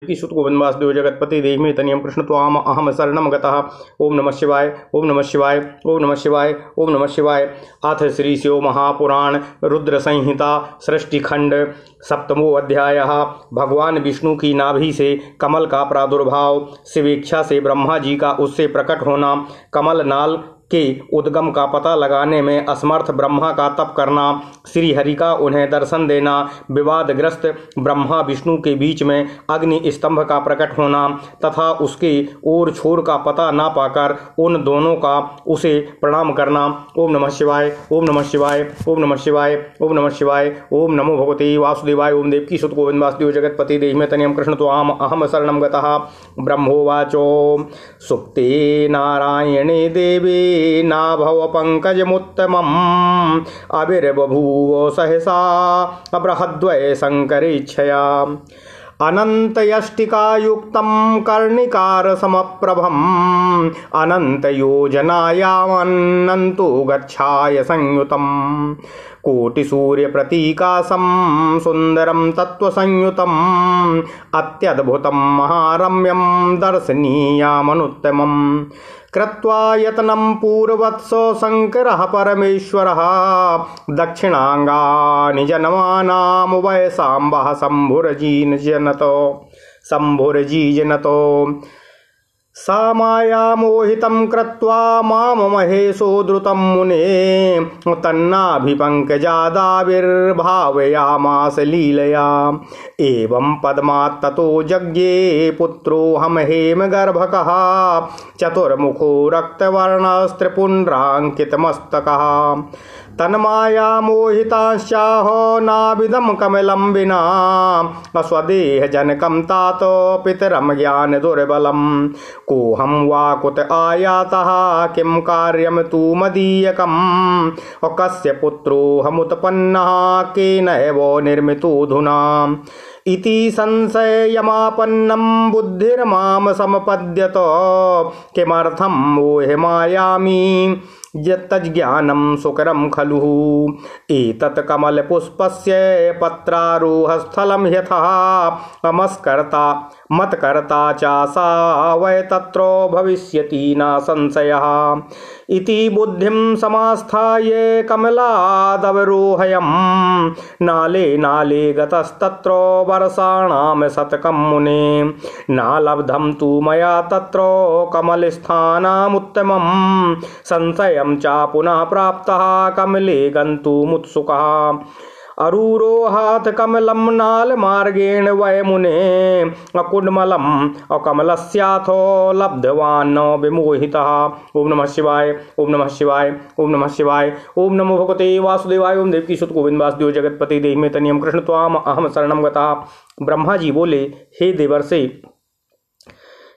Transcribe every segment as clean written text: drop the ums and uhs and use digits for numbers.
की सुत गोविंद वासुदेव जगतपति देहि तनियम कृष्ण त्वाम अहम शरणम गतः। ओम नमः शिवाय ओम नमः शिवाय ओम नमः शिवाय ओम नमः शिवाय। अथ श्री शिव महापुराण रुद्र संहिता सृष्टिखंड सप्तमो अध्याय। भगवान विष्णु की नाभि से कमल का प्रादुर्भाव, शिवेच्छा से ब्रह्मा जी का उससे प्रकट होना, कमल नाल के उद्गम का पता लगाने में असमर्थ ब्रह्मा का तप करना, श्री हरि का उन्हें दर्शन देना, विवादग्रस्त ब्रह्मा विष्णु के बीच में अग्नि स्तंभ का प्रकट होना तथा उसके ओर छोर का पता ना पाकर उन दोनों का उसे प्रणाम करना। ओम नमः शिवाय ओम नमः शिवाय ओम नमः शिवाय ओम नमः शिवाय। ओम नमो भगवते वासुदेवाय। ओम देवकी सुत गोविंद वासुदेव जगतपति देहि तनियम कृष्ण त्वाम अहम शरणम गतः। ब्रह्मोवाचो सुप्ते नारायणे देवे नाभव पंकजमुत्तमम् अविर्बभूव सहसा बृहद्वय शंकरेच्छया। अनन्तयष्टिकायुक्तं कर्णिकार समप्रभम् अनन्तयोजनायामनन्तो गच्छाय संयुतम् कोटिसूर्यप्रतीकासं सुन्दरं तत्त्वसंयुतम् अत्यद्भुतं महारम्यं दर्शनीयामनुत्तमम्। कृत्वा यत्नं पूर्वत्सो शङ्करः परमेश्वरः दक्षिणाङ्गानि जनमानां वयसाम्बः शम्भुर्जीजनतो सा माया मोहितं कृत्वा माम महेशो द्रुतं मुने तन्नाभिपङ्कजादाविर्भावयामास लीलया। एवं पद्मात् ततो जज्ञे पुत्रोऽहं हेमगर्भकः चतुर्मुखो रक्तवर्णस्त्रिपुण्ड्राङ्कितमस्तकः। तन्माया मोहिताश्चाहो नाविदं कमलं विना स्वदेहजनकं तात पितरं ज्ञानदुर्बलं। कोऽहं वा कुत आयातः किं कार्यं तु मदीयकम् कस्य पुत्रोऽहमुत्पन्नः केनैव निर्मितोऽधुना इति संशयमापन्नं बुद्धिर्मां समपद्यत। किमर्थं मोह मायामि यत्तज्ज्ञानं सुकरं खलु। एतत् कमलपुष्पस्य पत्रारोहस्थलं ह्यथः मत्कर्ता चासा वै तत्र भविष्यति न संशयः। इति बुद्धिं समास्थाय कमलादवरोहयम् नाले नाले गतस्तत्र वर्षाणां शतकं मुने। नालब्धं तु मया तत्र कमलस्थानमुत्तमं संशयं च पुनः प्राप्तः कमले गन्तुमुत्सुकः। अरूरोहाथ कमलं नालमार्गेण वै मुने अकुण्डमलम् अकमलस्याथो लब्धवान् विमोहितः। ओम नमः शिवाय ओम नमः शिवाय ओम नमः शिवाय। ओम नमो भगवते वासुदेवाय। ओम देवकी सुत गोविंद वासुदेव जगतपति देहि तनियम कृष्ण त्वाम अहम शरणम गतः। ब्रह्मा जी बोले, हे देवर्षि,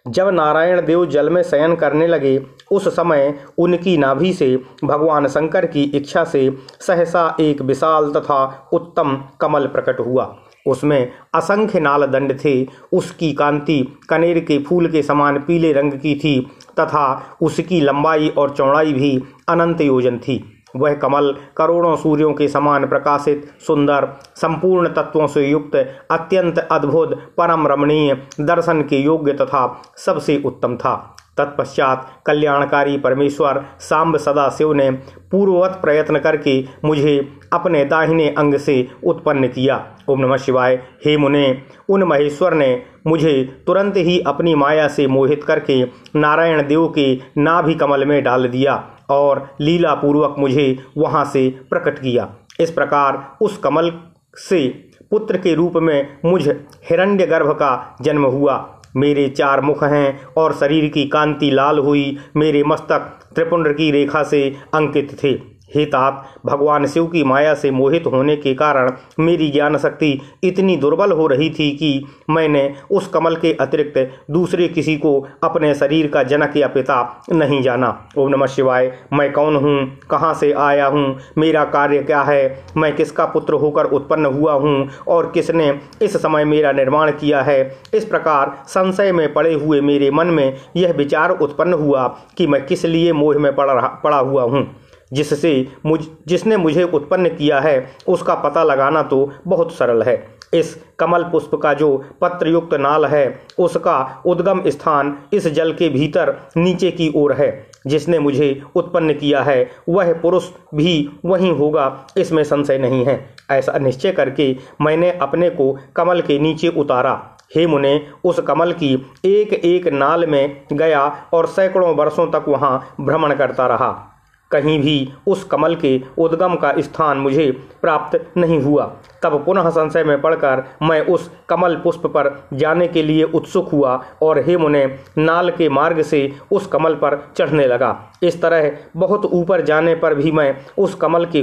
जब नारायण देव जल में शयन करने लगे उस समय उनकी नाभि से भगवान शंकर की इच्छा से सहसा एक विशाल तथा उत्तम कमल प्रकट हुआ। उसमें असंख्य नाल दंड थे। उसकी कांति कनेर के फूल के समान पीले रंग की थी तथा उसकी लंबाई और चौड़ाई भी अनंत योजन थी। वह कमल करोड़ों सूर्यों के समान प्रकाशित, सुंदर, संपूर्ण तत्वों से युक्त, अत्यंत अद्भुत, परम रमणीय, दर्शन के योग्य तथा सबसे उत्तम था। तत्पश्चात कल्याणकारी परमेश्वर सांब सदाशिव ने पूर्ववत प्रयत्न करके मुझे अपने दाहिने अंग से उत्पन्न किया। ओम नमः शिवाय। हे मुने, उन महेश्वर ने मुझे तुरंत ही अपनी माया से मोहित करके नारायण देव के नाभि कमल में डाल दिया और लीला पूर्वक मुझे वहां से प्रकट किया। इस प्रकार उस कमल से पुत्र के रूप में मुझ हिरण्यगर्भ का जन्म हुआ। मेरे 4 मुख हैं और शरीर की कांति लाल हुई। मेरे मस्तक त्रिपुंड की रेखा से अंकित थे। हे तात, भगवान शिव की माया से मोहित होने के कारण मेरी ज्ञान शक्ति इतनी दुर्बल हो रही थी कि मैंने उस कमल के अतिरिक्त दूसरे किसी को अपने शरीर का जनक या पिता नहीं जाना। ओम नमः शिवाय। मैं कौन हूँ, कहाँ से आया हूँ, मेरा कार्य क्या है, मैं किसका पुत्र होकर उत्पन्न हुआ हूँ और किसने इस समय मेरा निर्माण किया है। इस प्रकार संशय में पड़े हुए मेरे मन में यह विचार उत्पन्न हुआ कि मैं किस लिए मोह में पड़ा हुआ हूँ। जिसने मुझे उत्पन्न किया है उसका पता लगाना तो बहुत सरल है। इस कमल पुष्प का जो पत्रयुक्त नाल है उसका उद्गम स्थान इस जल के भीतर नीचे की ओर है। जिसने मुझे उत्पन्न किया है वह पुरुष भी वही होगा, इसमें संशय नहीं है। ऐसा निश्चय करके मैंने अपने को कमल के नीचे उतारा। हे मुने, उस कमल की एक एक नाल में गया और सैकड़ों वर्षों तक वहाँ भ्रमण करता रहा। कहीं भी उस कमल के उद्गम का स्थान मुझे प्राप्त नहीं हुआ। तब पुनः संशय में पड़कर मैं उस कमल पुष्प पर जाने के लिए उत्सुक हुआ और हे मुने, नाल के मार्ग से उस कमल पर चढ़ने लगा। इस तरह बहुत ऊपर जाने पर भी मैं उस कमल के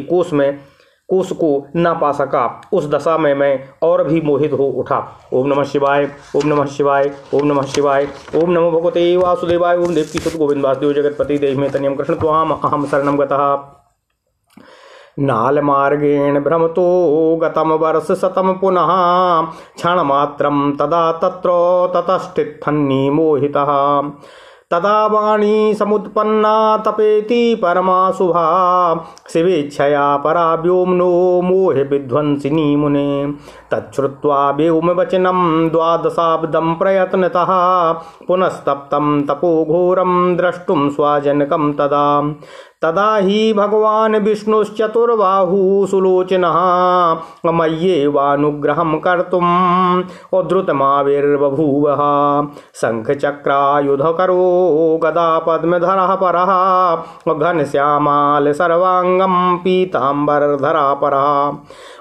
कोष को ना पा सका। उस दशा में मैं और भी मोहित हो उठा। ओम नमः शिवाय, ओम नमः शिवाय, ओम नमः शिवाय, ओम नमो भगवते वासुदेवाय, ओम देवकी सुत गोविंद वासुदेव जगतपति देहि मे तनियम कृष्ण त्वाम अहम शरणं गतः। नाल मार्गेण भ्रमतो गतम वर्ष शतम पुनः क्षणमात्रं तदा तत्र ततस्थितन्नि मोहितः। तदा वाणी समुत्पन्ना तपेति परमा शुभा शिवेच्छया परा व्योम्नो मोह विध्वंसिनी मुने। तच्छ्रुत्वा व्योमवचनं द्वादशाब्दं प्रयत्नतः पुनस्तप्तं तपो घोरं द्रष्टुं स्वजनकं तदा। तदा हि भगवान् विष्णुश्चतुर्बाहु सुलोचनः मय्येवानुग्रहं कर्तुम् उद्धृतमाविर्बभूवः। शङ्खचक्रायुधकरो गदा पद्मधरः परः घनश्यामाल सर्वाङ्गं पीताम्बरधरः परः।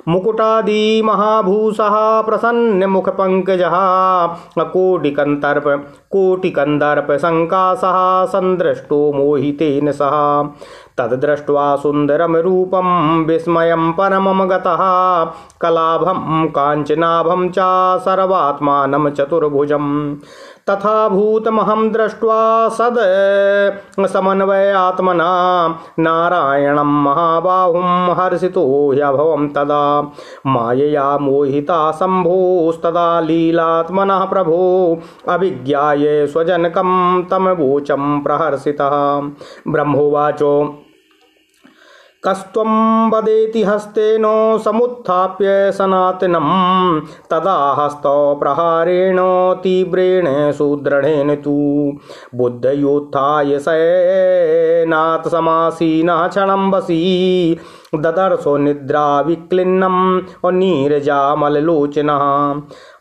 मुकुटादि महाभूषः प्रसन्नमुखपङ्कजः कोटिकन्दर्प संकासः संदृष्टो मोहितेन सह। तद्दृष्ट्वा सुन्दरं रूपं विस्मयं परमं गतः कलाभं काञ्चनाभं च सर्वात्मानं चतुर्भुजं। तथा भूतमहं दृष्ट्वा सद समन्वयात्मना नारायणं महाबाहुं हर्षितो ह्यभवं तदा। मायया मोहिता शम्भोस्तदा लीलात्मनः प्रभो अभिज्ञाय स्वजनकं तमवोचं प्रहर्षितः। ब्रह्मोवाचो कस्त्वं वदेति हस्तेन समुत्थाप्य सनातनं। तदा हस्तो प्रहारेण तीव्रेण सुदृढ़ेन तु बुद्धयोत्थाय शयनात् समासीनः क्षणं वशी। ददर्शो निद्रा विक्लिन्नं नीरजामललोचनः।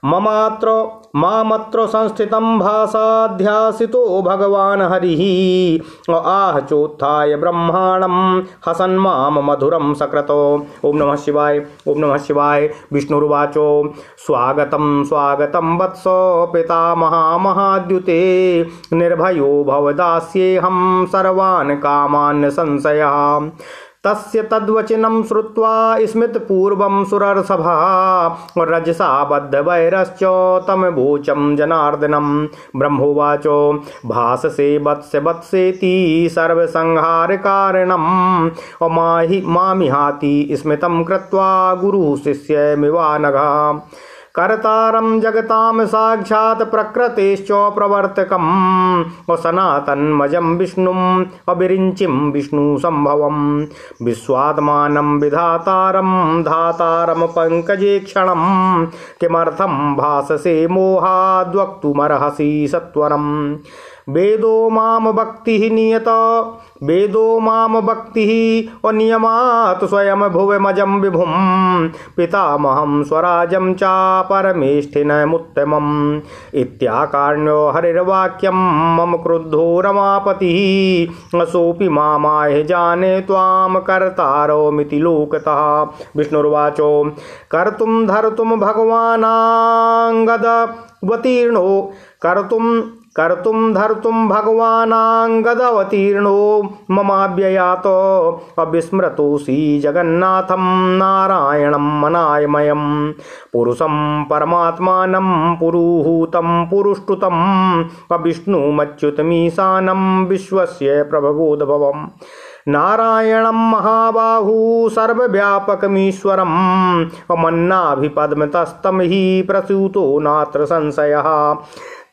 मामत्र संस्थितं भासाध्यासितो भगवान् हरिः आह चोत्थाय ब्रह्माणं हसन् माम मधुरं सकृतो। ओम नमः शिवाय, ओम नमः शिवाय। विष्णुर्वाचो स्वागतं स्वागतं वत्स पितामहा महाद्युते निर्भयो भवदास्येऽहं सर्वान् कामान् संशयः। तस्य तद्वचनं श्रुत्वा स्मितपूर्वं सुरर्षभा रजसा बद्धवैरश्च तमवोचं जनार्दनं। ब्रह्मोवाचो भाससे वत्स्य वत्सेति सर्वसंहारकारणं मामिहाति स्मितं कृत्वा गुरुशिष्यमिवानघा। कर्तारं जगतां साक्षात् प्रकृतेश्च प्रवर्तकं सनातनमजं विष्णुम् अविरिञ्चिं विष्णुसम्भवं। विश्वात्मानं विधातारं धातारं पंकजे क्षणं किमर्थं भाससे मोहाद्वक्तुमर्हसि सत्वरम्। वेदो माम भक्ति नियत वेदो माम भक्ति अनियमात् स्वयं भुवमजं विभुं पितामहं स्वराजं च परमेष्ठिनमुत्तमम्। इत्याकार्ण्यो हरिर्वाक्यं मम क्रुद्धो रमापतिः सोऽपि मामाह जाने त्वां कर्तारोमिति लोकतः। विष्णुर्वाचो कर्तुं धर्तुं भगवानाङ्गदवतीर्णो कर्तुं धर्तुं भगवानाङ्गदवतीर्णो ममाव्ययातो अविस्मृतोऽसि जगन्नाथं नारायणं मनायमयं। पुरुषं परमात्मानं पुरुहूतं पुरुष्टुतं अविष्णुमच्युतमीशानं विश्वस्य प्रभवोद्भवम्। नारायणं महाबाहु सर्वव्यापकमीश्वरं मन्नाभिपद्मतस्तं हि प्रसूतो नात्र संशयः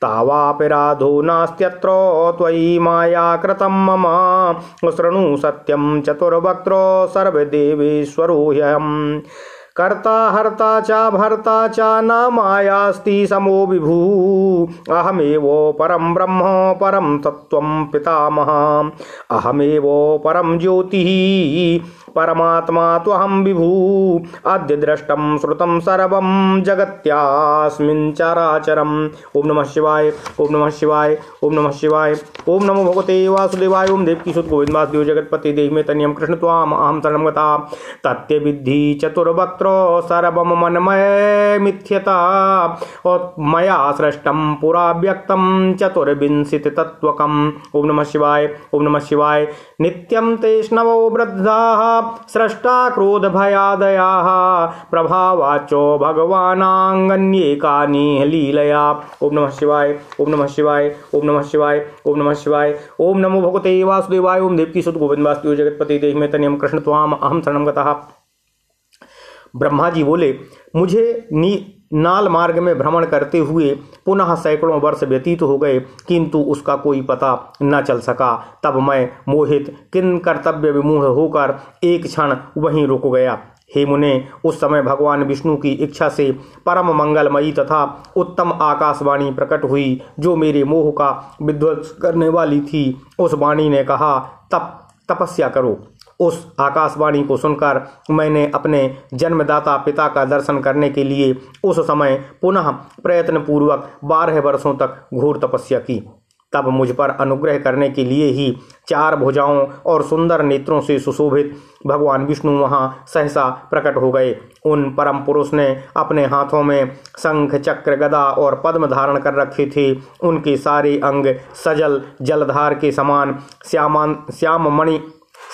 तावापिराधो नास्त्यत्र त्वयि माया कृतं मम शृणु सत्यं चतुर्वक्त्रो सर्वदेवेश्वरो ह्यहम् कर्ता हर्ता च भर्ता च न मायास्ति समो विभू अहमेव परं ब्रह्म परं तत्त्वं पितामह अहमेव परं ज्योतिः परमात्मा त्वहं विभू अद्य दृष्टं श्रुतं सर्वं जगत्यास्मिन् चराचरम्। ओम नमः शिवाय, ओम नमः शिवाय, ओम नमः शिवाय, ओम नमो भगवते वासुदेवाय। ओम देवकीसुत गोविंद वासुदेव जगतपति देहि मे तनियम कृष्ण त्वाम अहं शरणं गता तत्ते विद्धि चतुर्वक्त्र सर्वं मनमय मिथ्यता मया सृष्टं पुरा व्यक्तं चतुर्विंशति तत्त्वकम्। ओम नमः शिवाय, ओम नमः शिवाय। नित्यं तेष्णवो वृद्धाः सृष्टा क्रोध भयादयाः प्रभावाचो भगवानांगन्येकानि लीलया। ओम नमः शिवाय, ओम नमः शिवाय, ओम नमः शिवाय, ओम नमः शिवाय। ओम नमो भगवते वासुदेवाय। ओम देवकीसुत गोविंद वासुदेव जगतपति देहि मे तनियम कृष्ण त्वाम अहं शरणं गतः। ब्रह्मा जी बोले, मुझे नाल मार्ग में भ्रमण करते हुए पुनः सैकड़ों वर्ष व्यतीत हो गए, किंतु उसका कोई पता न चल सका। तब मैं मोहित किन कर्तव्य विमूढ़ होकर एक क्षण वहीं रुक गया। हे मुने, उस समय भगवान विष्णु की इच्छा से परम मंगलमयी तथा उत्तम आकाशवाणी प्रकट हुई, जो मेरे मोह का विध्वंस करने वाली थी। उस वाणी ने कहा, तपस्या करो। उस आकाशवाणी को सुनकर मैंने अपने जन्मदाता पिता का दर्शन करने के लिए उस समय पुनः प्रयत्न पूर्वक 12 वर्षों तक घोर तपस्या की। तब मुझ पर अनुग्रह करने के लिए ही 4 भुजाओं और सुंदर नेत्रों से सुशोभित भगवान विष्णु वहां सहसा प्रकट हो गए। उन परम पुरुष ने अपने हाथों में शंख, चक्र, गदा और पद्म धारण कर रखे थे। उनके सारे अंग सजल जलधार के समान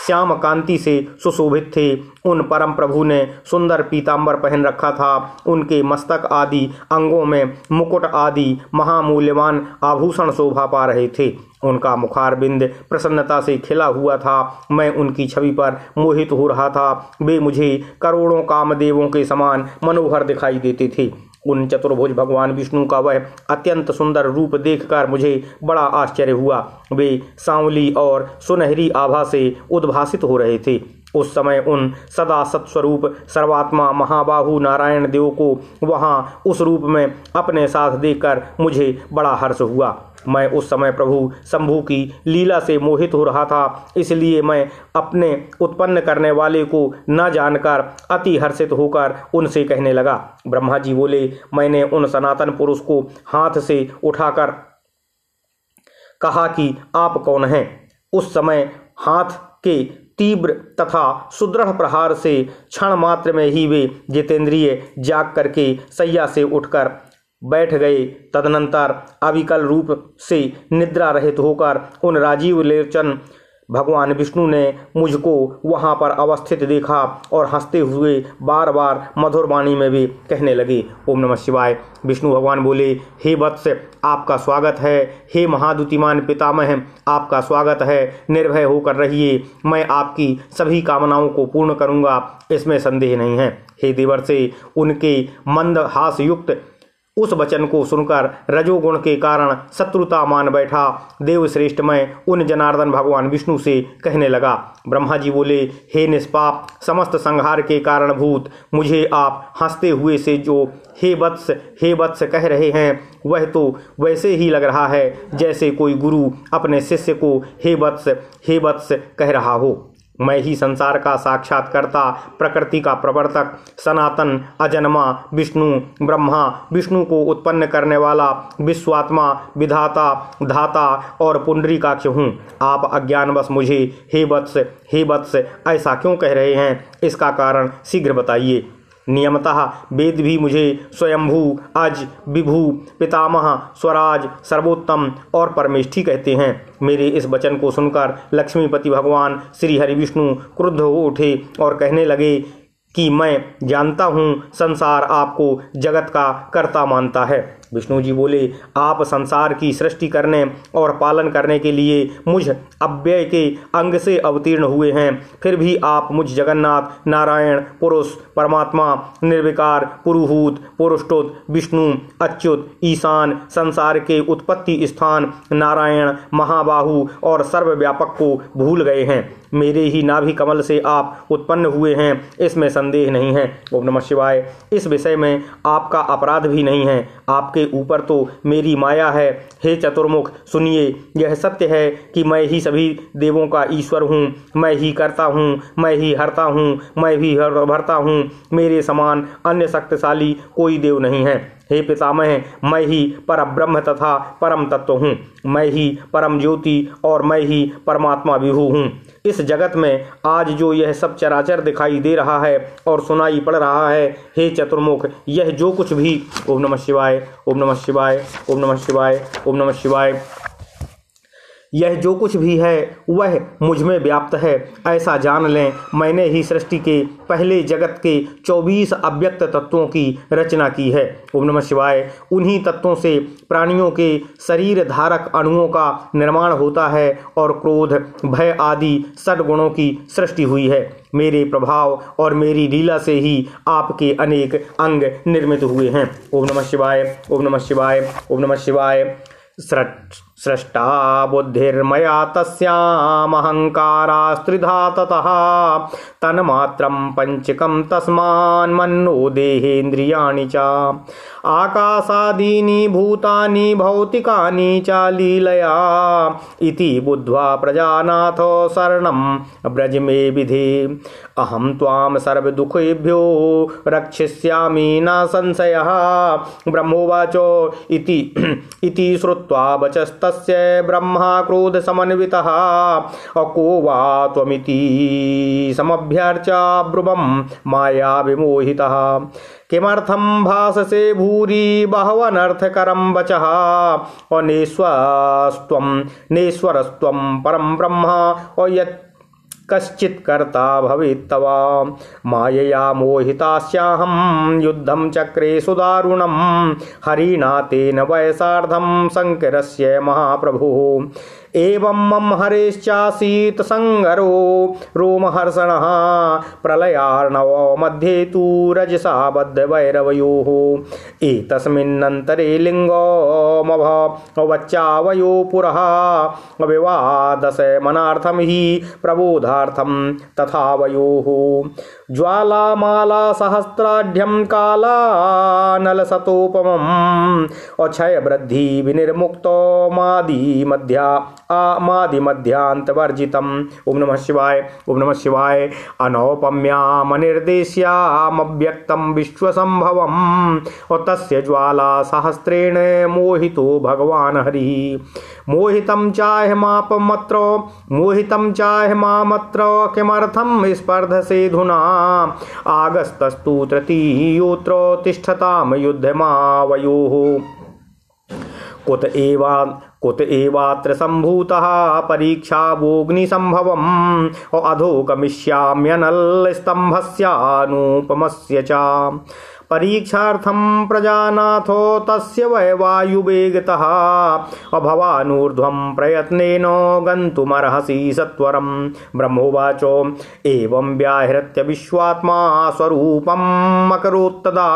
श्याम कांति से सुशोभित थे। उन परम प्रभु ने सुंदर पीतांबर पहन रखा था। उनके मस्तक आदि अंगों में मुकुट आदि महामूल्यवान आभूषण शोभा पा रहे थे। उनका मुखारबिंद प्रसन्नता से खिला हुआ था। मैं उनकी छवि पर मोहित हो रहा था। वे मुझे करोड़ों कामदेवों के समान मनोहर दिखाई देते थे। उन चतुर्भुज भगवान विष्णु का वह अत्यंत सुंदर रूप देखकर मुझे बड़ा आश्चर्य हुआ। वे सांवली और सुनहरी आभा से उद्भासित हो रहे थे। उस समय उन सदा सत्स्वरूप सर्वात्मा महाबाहु नारायण देव को वहां उस रूप में अपने साथ देखकर मुझे बड़ा हर्ष हुआ। मैं उस समय प्रभु शंभु की लीला से मोहित हो रहा था, इसलिए मैं अपने उत्पन्न करने वाले को न जानकर अति हर्षित होकर उनसे कहने लगा। ब्रह्मा जी बोले, मैंने उन सनातन पुरुष को हाथ से उठाकर कहा कि आप कौन हैं। उस समय हाथ के तीव्र तथा सुदृढ़ प्रहार से क्षण मात्र में ही वे जितेंद्रिय जाग करके सैया से उठकर बैठ गए। तदनंतर अविकल रूप से निद्रा रहित होकर उन राजीव लोचन भगवान विष्णु ने मुझको वहां पर अवस्थित देखा और हंसते हुए बार बार मधुर वाणी में भी कहने लगे, ओम नमः शिवाय। विष्णु भगवान बोले, हे वत्स, आपका स्वागत है। हे महाद्युतिमान पितामह, आपका स्वागत है। निर्भय होकर रहिए, मैं आपकी सभी कामनाओं को पूर्ण करूंगा, इसमें संदेह नहीं है। हे देवर्षि, उनके मंद हास युक्त उस वचन को सुनकर रजोगुण के कारण शत्रुता मान बैठा देवश्रेष्ठ मैं उन जनार्दन भगवान विष्णु से कहने लगा। ब्रह्मा जी बोले, हे निष्पाप समस्त संहार के कारणभूत, मुझे आप हंसते हुए से जो हे वत्स कह रहे हैं, वह तो वैसे ही लग रहा है जैसे कोई गुरु अपने शिष्य को हे वत्स कह रहा हो। मैं ही संसार का साक्षात्कर्ता, प्रकृति का प्रवर्तक, सनातन अजन्मा विष्णु ब्रह्मा, विष्णु को उत्पन्न करने वाला, विश्वात्मा, विधाता, धाता और पुंडरीकाक्ष हूँ। आप अज्ञानवश मुझे हे वत्स ऐसा क्यों कह रहे हैं? इसका कारण शीघ्र बताइए। नियमतः वेद भी मुझे स्वयंभू, अज, विभू, पितामह, स्वराज, सर्वोत्तम और परमेष्ठी कहते हैं। मेरे इस वचन को सुनकर लक्ष्मीपति भगवान श्री हरि विष्णु क्रुद्ध हो उठे और कहने लगे कि मैं जानता हूँ संसार आपको जगत का कर्ता मानता है। विष्णु जी बोले, आप संसार की सृष्टि करने और पालन करने के लिए मुझ अव्यय के अंग से अवतीर्ण हुए हैं, फिर भी आप मुझ जगन्नाथ, नारायण, पुरुष, परमात्मा, निर्विकार, पुरुहूत, पुरुषोत्त, विष्णु, अच्युत, ईशान, संसार के उत्पत्ति स्थान, नारायण, महाबाहु और सर्वव्यापक को भूल गए हैं। मेरे ही नाभि कमल से आप उत्पन्न हुए हैं, इसमें संदेह नहीं है। ओम नमः शिवाय। इस विषय में आपका अपराध भी नहीं है, आपके ऊपर तो मेरी माया है। हे चतुर्मुख, सुनिए, यह सत्य है कि मैं ही सभी देवों का ईश्वर हूँ। मैं ही करता हूँ, मैं ही हरता हूँ, मैं भी भरता हूँ। मेरे समान अन्य शक्तिशाली कोई देव नहीं है। हे पितामह, मैं ही परब्रह्म तथा परम तत्व हूँ। मैं ही परम ज्योति और मैं ही परमात्मा विभु हूँ। इस जगत में आज जो यह सब चराचर दिखाई दे रहा है और सुनाई पड़ रहा है, हे चतुर्मुख, यह जो कुछ भी, ओम नमः शिवाय, ओम नमः शिवाय, ओम नमः शिवाय, ओम नमः शिवाय, यह जो कुछ भी है वह मुझ में व्याप्त है, ऐसा जान लें। मैंने ही सृष्टि के पहले जगत के 24 अव्यक्त तत्वों की रचना की है। ओम नमः शिवाय। उन्हीं तत्वों से प्राणियों के शरीर धारक अणुओं का निर्माण होता है और क्रोध, भय आदि सद्गुणों की सृष्टि हुई है। मेरे प्रभाव और मेरी लीला से ही आपके अनेक अंग निर्मित हुए हैं। ओम नमः शिवाय, ओम नमः शिवाय, ओम नमः शिवाय। सृष्टा बुद्धिर्मया तस्यामहंकारास्त्रिधा ततः तन्मात्रं पंचकं तस्मान्मनो देहेन्द्रियाणि च आकाशादीनि भूतानि भौतिकानि च लीलया इति बुद्ध्वा प्रजानाथ शरणं ब्रज मे विधे अहं त्वां सर्वदुःखेभ्यो रक्षिष्यामि न संशयः। ब्रह्मोवाचो इति श्रुत्वा वचस्तस्य ब्रह्मा क्रोध समन्वितः को वा त्वमिति समभ्यर्च्य ब्रुवं माया विमोहितः किमर्थं भाससे भूरि बहवनर्थकरं वचः नेश्वरस्त्वं परं ब्रह्म और यत् कश्चित् कर्ता भवेत् तव मायया मोहितास्याहं युद्धं चक्रे सुदारुणं हरिणा तेन वयसार्धं शङ्करस्य महाप्रभुः एवं मम हरेश्चासीत् संगरो रोमहर्षणः प्रलयार्णवो मध्ये तु रजसा बद्धवैरवयोः एतस्मिन्नन्तरे लिङ्गोमभवच्चावयो पुरः विवादशमनार्थं हि प्रबोधार्थं तथावयोः ज्वालामाला सहस्राढ्यं कालानलसतोपमम् अक्षयवृद्धि विनिर्मुक्तो मादिमध्यान्तवर्जितम्। ओम नमः शिवाय, ओम नमः शिवाय। अनौपम्यामनिर्देश्यामव्यक्तं विश्वसंभवम् और तस्य ज्वाला सहस्रेण मोहितो भगवान हरिः मोहितं चाह मामत्र किमर्थं स्पर्धसे धुना आगस्तस्तु तृतीयोऽत्र तिष्ठतां युद्धमावयोः कुत एवात्र सम्भूतः परीक्षा भोग्निसम्भवम् अधोगमिष्याम्यनलस्तम्भस्यानुपमस्य च परीक्षार्थं प्रजानाथो तस्य वै वायुवेगतः अभवानूर्ध्वं प्रयत्नेन गन्तुमर्हसि सत्वरं। ब्रह्मोवाचो एवं व्याहृत्य विश्वात्मा स्वरूपं अकरोत्तदा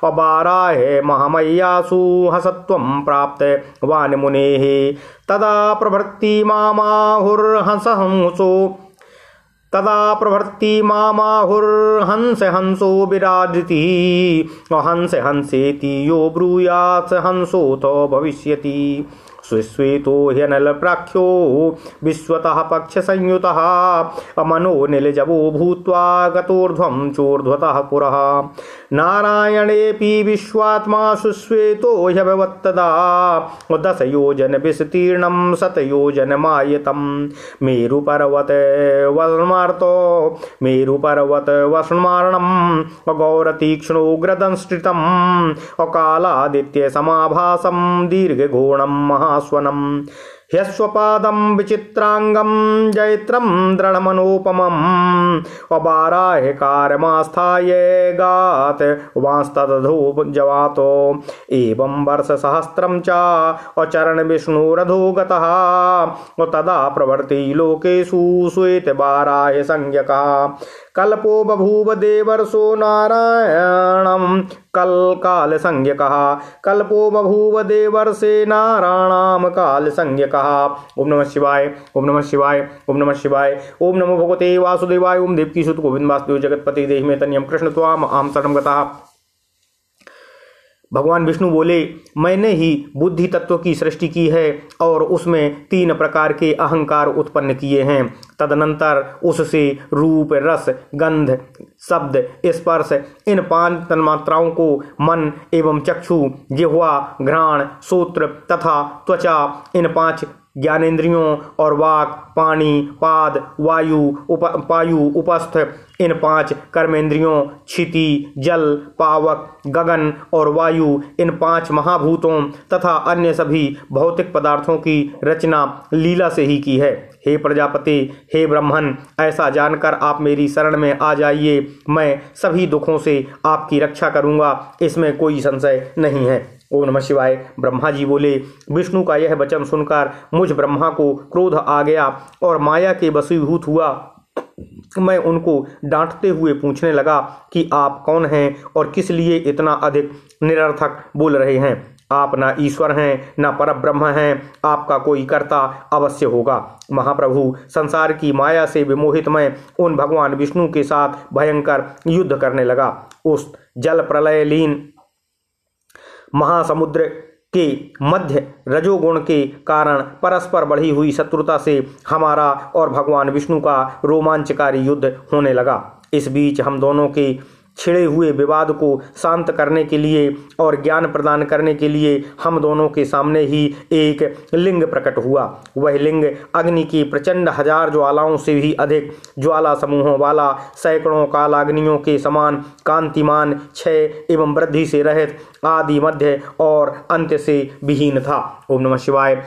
अबाराहे महामय्यासु हसत्वं प्राप्तवान् मुनेः तदा प्रभृति मामाहुर्हंस हंसो विराजति हंस हंसेति यो ब्रूयात् हंसोऽतो भविष्यति सुश्वेतो ह्यनलप्राख्यो विश्वतः पक्षसंयुतः अमनो नीलजवो भूत्वा गतोर्ध्वं चोर्ध्वतः पुरः नारायणेऽपि विश्वात्मा सुश्वेतो ह्यभवत्तदा 10 योजन विस्तीर्णं 100 योजनमायतं मेरुपर्वत वस्मार्णं गौरतीक्ष्णोग्रदंष्टितम् अकालादित्य समाभासं दीर्घघोणं महास्वनम् ह्यस्वपादं विचित्रांगं जैत्रं दृढ़मनोपमं वराहकारमास्थाय गात वांस्तदधो जवातो एवं वर्षसहस्रं च अचरण विष्णुरधो गतः तदा प्रवर्ति लोकेषु श्वेतवाराह संज्ञकः कल्पो बभूव देवर्षो नारायणं काल संज्ञकः कल्पो बभूव देवर्षे नारायणाम काल संज्ञकः। ओम नमः शिवाय ओम नमः शिवाय ओम नमः शिवाय ओम नमो भगवते वासुदेवाय ओम देवकी सुत गोविंद वासुदेव जगतपति देहि में तन्यम कृष्ण त्वाम अहम शरणं गतः। भगवान विष्णु बोले, मैंने ही बुद्धि तत्व की सृष्टि की है और उसमें 3 प्रकार के अहंकार उत्पन्न किए हैं। तदनंतर उससे रूप, रस, गंध, शब्द, स्पर्श इन 5 तन्मात्राओं को मन एवं चक्षु, जिह्वा, घ्राण, श्रोत्र तथा त्वचा इन 5 ज्ञानेन्द्रियों और वाक, पानी, पाद, पायु, उपस्थ इन 5 कर्मेंद्रियों, क्षिति, जल, पावक, गगन और वायु इन 5 महाभूतों तथा अन्य सभी भौतिक पदार्थों की रचना लीला से ही की है। हे प्रजापति, हे ब्रह्मन, ऐसा जानकर आप मेरी शरण में आ जाइए। मैं सभी दुखों से आपकी रक्षा करूंगा, इसमें कोई संशय नहीं है। ओम नमः शिवाय। ब्रह्मा जी बोले, विष्णु का यह वचन सुनकर मुझ ब्रह्मा को क्रोध आ गया और माया के वशीभूत हुआ। मैं उनको डांटते हुए पूछने लगा कि आप कौन हैं और किस लिए इतना अधिक निरर्थक बोल रहे हैं। आप ना ईश्वर हैं ना परब्रह्म हैं, आपका कोई कर्ता अवश्य होगा। महाप्रभु, संसार की माया से विमोहित मैं उन भगवान विष्णु के साथ भयंकर युद्ध करने लगा। उस जल प्रलय लीन महासमुद्र के मध्य रजोगुण के कारण परस्पर बढ़ी हुई शत्रुता से हमारा और भगवान विष्णु का रोमांचकारी युद्ध होने लगा। इस बीच हम दोनों के छिड़े हुए विवाद को शांत करने के लिए और ज्ञान प्रदान करने के लिए हम दोनों के सामने ही एक लिंग प्रकट हुआ। वह लिंग अग्नि की प्रचंड 1000 ज्वालाओं से भी अधिक ज्वाला समूहों वाला, सैकड़ों कालाग्नियों के समान कांतिमान, क्षय एवं वृद्धि से रहित, आदि, मध्य और अंत से विहीन था। ओम नमः शिवाय।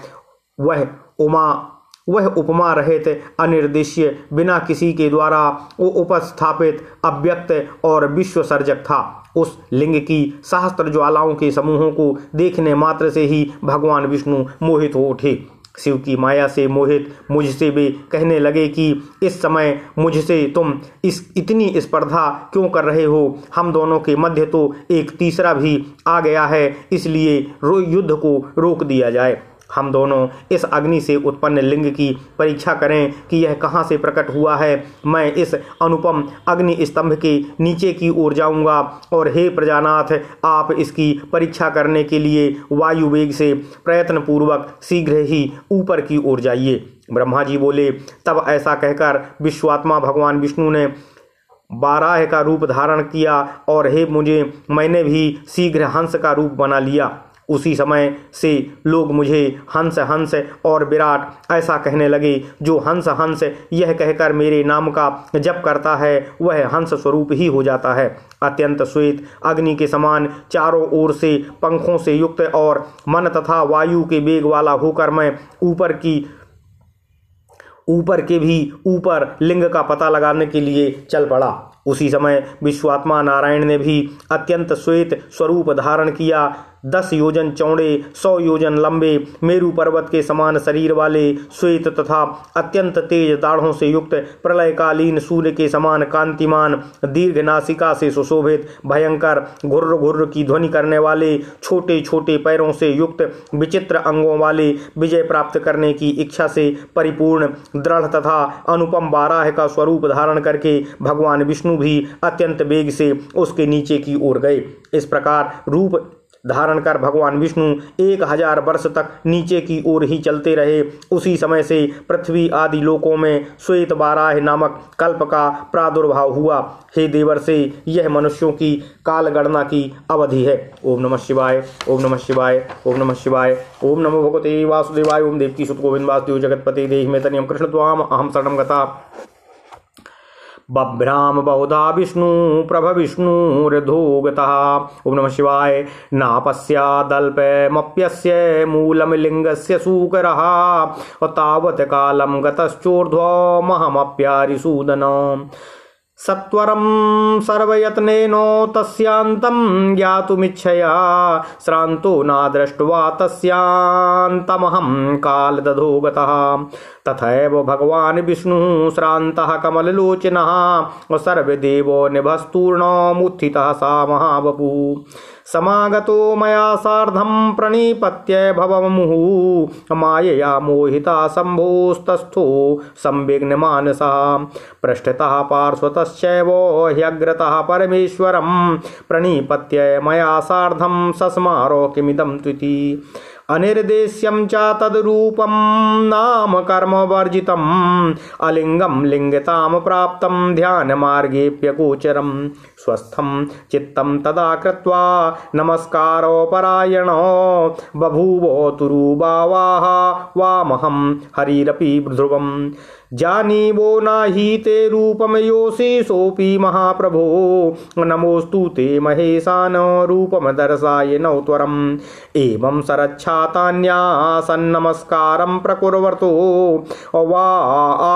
वह उपमा रहित, अनिर्देश्य, बिना किसी के द्वारा उपस्थापित, अव्यक्त और विश्व सर्जक था। उस लिंग की सहस्त्र ज्वालाओं के समूहों को देखने मात्र से ही भगवान विष्णु मोहित हो उठे। शिव की माया से मोहित मुझसे वे कहने लगे कि इस समय मुझसे तुम इतनी स्पर्धा क्यों कर रहे हो? हम दोनों के मध्य तो एक तीसरा भी आ गया है, इसलिए युद्ध को रोक दिया जाए। हम दोनों इस अग्नि से उत्पन्न लिंग की परीक्षा करें कि यह कहाँ से प्रकट हुआ है। मैं इस अनुपम अग्नि स्तंभ के नीचे की ओर जाऊंगा और हे प्रजानाथ, आप इसकी परीक्षा करने के लिए वायु वेग से प्रयत्न पूर्वक शीघ्र ही ऊपर की ओर जाइए। ब्रह्मा जी बोले, तब ऐसा कहकर विश्वात्मा भगवान विष्णु ने वाराह का रूप धारण किया और मैंने भी शीघ्र हंस का रूप बना लिया। उसी समय से लोग मुझे हंस हंस और विराट ऐसा कहने लगे। जो हंस हंस यह कहकर मेरे नाम का जप करता है वह हंस स्वरूप ही हो जाता है। अत्यंत श्वेत अग्नि के समान चारों ओर से पंखों से युक्त और मन तथा वायु के वेग वाला होकर मैं ऊपर के भी ऊपर लिंग का पता लगाने के लिए चल पड़ा। उसी समय विश्वात्मा नारायण ने भी अत्यंत श्वेत स्वरूप धारण किया। 10 योजन चौड़े, 100 योजन लंबे, मेरु पर्वत के समान शरीर वाले, श्वेत तथा अत्यंत तेज दाढ़ों से युक्त, प्रलयकालीन सूर्य के समान कांतिमान, दीर्घ नासिका से सुशोभित, भयंकर घुर्र घुर्र की ध्वनि करने वाले, छोटे छोटे पैरों से युक्त, विचित्र अंगों वाले, विजय प्राप्त करने की इच्छा से परिपूर्ण, दृढ़ तथा अनुपम वाराह का स्वरूप धारण करके भगवान विष्णु भी अत्यंत वेग से उसके नीचे की ओर गए। इस प्रकार रूप धारण कर भगवान विष्णु 1000 वर्ष तक नीचे की ओर ही चलते रहे। उसी समय से पृथ्वी आदि लोकों में श्वेत वाराह नामक कल्प का प्रादुर्भाव हुआ। हे देवर्षि, यह मनुष्यों की काल गणना की अवधि है। ओम नमः शिवाय ओम नमः शिवाय ओम नमः शिवाय। ओम नमो भगवते वासुदेवाय। ओम देवकी सुत गोविंद वासुदेव जगतपति देहि में तनियम कृष्ण त्वाम अहम शरणं गता। बभ्राम बहुधा विष्णु प्रभ विष्णुर्धूगतः। ओम नमः शिवाय। नापस्यादल्पमप्यस्य मूलम लिंगस्य सूकरः तावत् कालं गतश्चोर्ध्वो महमप्यारिसूदन। सत्वरं सर्वयत्नेनो तस्यान्तं ज्ञातुमिच्छया श्रान्तो न दृष्ट्वा तस्यान्तमहं कालदधो गतः। तथैव भगवान् विष्णुः श्रान्तः कमललोचनः सर्वदेवो निभस्तूर्णमुत्थितः सा महावपुः। समागतो मया सार्धं प्रणिपत्य भवमुहुः मायया मोहिता शम्भोस्तस्थो संविघ्नमानसः। पृष्ठतः पार्श्वतश्चैव ह्यग्रतः परमेश्वरं प्रणिपत्य मया सार्धं सस्मारो किमिदं त्विति। अनिर्देश्यं च तद्रूपं नाम कर्म वर्जितं अलिंगं लिंगतां प्राप्तं ध्यानमार्गेऽप्यगोचरं। स्वस्थं चित्तं तदा कृत्वा नमस्कारोपरायणो बभूवो तुरुबावाह वामहं हरिरपि ध्रुवम्। जानीवो नाहि ते रूपम योऽसि सोऽपि महाप्रभो नमोऽस्तु ते महेशान रूपम दर्शाय नौत्वरम्। एवं सरच्छातान्यासन्नमस्कारं प्रकुर्वतो वा